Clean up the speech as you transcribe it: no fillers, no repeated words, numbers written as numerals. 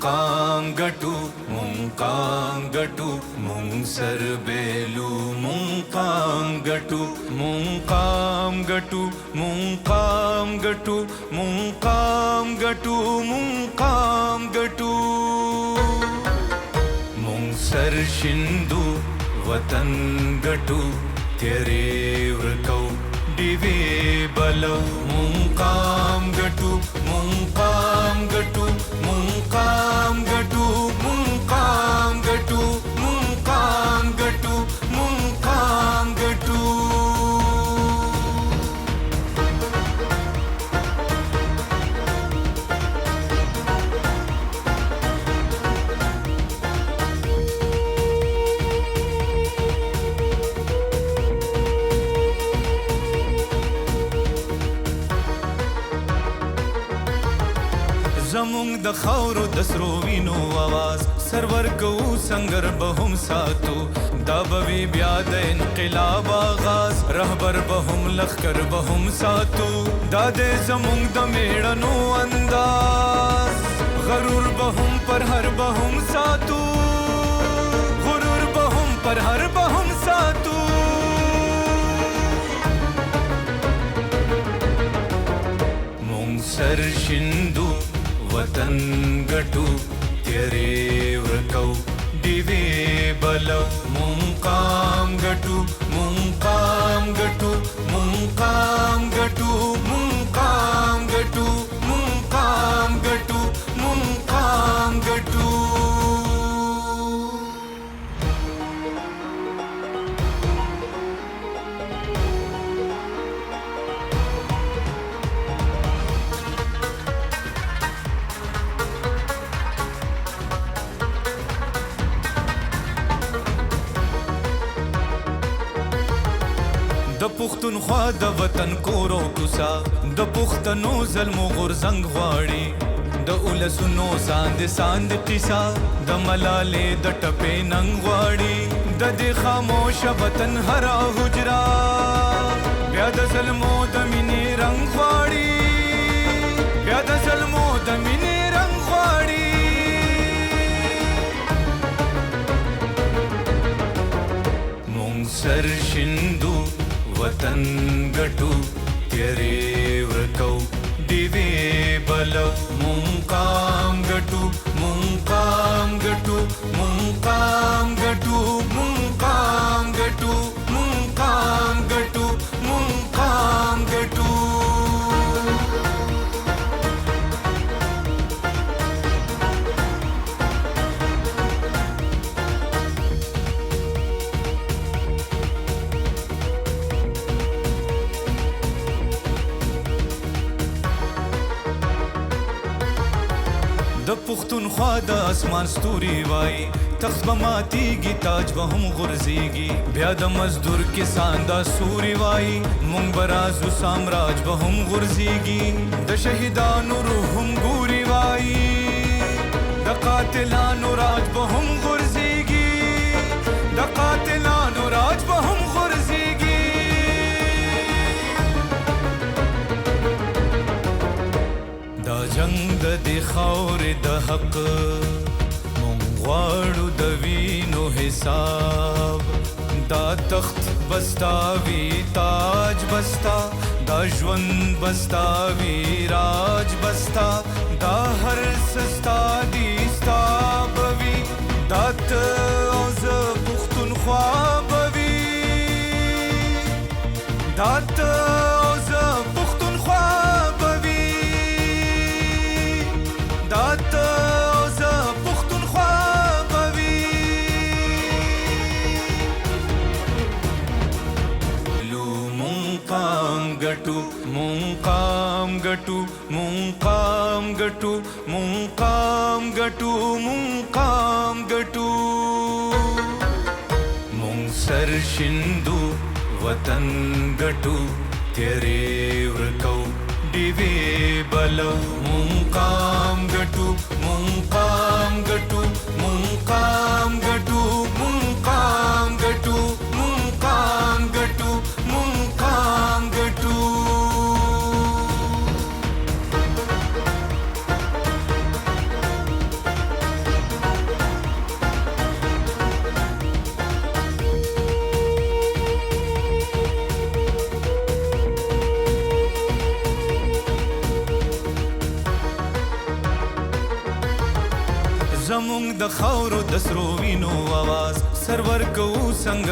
Munkanggatu, Munkanggatu, Mungserbelu, Munkanggatu, Munkanggatu, Munkanggatu, Munkanggatu, Munkanggatu. Mungsar Shindu, Vatan Gatu, Tere Vrkau, Dive Balau, Munkanggatu, Munkanggatu, Munkanggatu, Munkanggatu, Munkanggatu, Munkanggatu. زمونږ د خاورو د سرو وینو आवाज سرور کو سنگر بهم ساتو دا به بیا د انقلاب آغاز رهبر بهم لخر بهم ساتو دا د زمونږ د میړنو انداز غرور بهم پر هر بهم ساتو غرور بهم پر هر بهم ساتو مونږ سر شندو वतन गटू तेरे व्रकौ दिवे बलौ मुंकाम गटू मुंकाम गटू मुंकाम गटू मुंकाम गटू मुंकाम गटू मुंकाम गटू د پښتونخوا د وطن کورو کوسا د پښتنو ظلمو غورځنګ غواړي د اولسونو ساند قصا د ملالې د ټپې ننګ غواړي د دې خاموش وطن هر حجرا بیا د ظلمو د مینې رنګ غواړي بیا د ظلمو د مینې رنګ غواړي مونږ سر شندو वतन गटू तेरे व्रकौ दिवे बलौ मुंकाम गटू मुंकाम गटू मुंकाम गटू मुंकाम गटू मुंकाम गटू मुंकाम गटू د پښتونخوا د اسمان ستوري وای تخت به ماتیږي تاج به هم غورځيږي بیا د مزدور کسان دا سوري وای مونږ به رازو سامراج به هم غورځيږي د شهیدانو روح هم ګوري وای د قاتلانو راج به هم غورځيږي د قاتلانو راج به هم غورځيږي دا جنگ د دې خاورې د حق مونږ غواړو د وینو حساب دا تخت بستاوي تاج بستا دا ژوند بستاوي راج بستا دا هر سستا دي ستا بوي دا ته او زه پښتونخوا بوي دا ته او زه پښتونخوا بوي دا ته او زه پښتونخوا بوي لو مونقام ګټو مونقام ګټو مونقام ګټو مونقام ګټو مونقام ګټو مونږ سر شندو वतन गटू तेरे व्रकौ दिवे बलौ मुंकाम गटू मुंकाम गटू मुंकाम गटू मुंकाम गटू मुंकाम गटू मुंकाम गटू د خاورو د سرو وینو आवाज سرور کو څنګه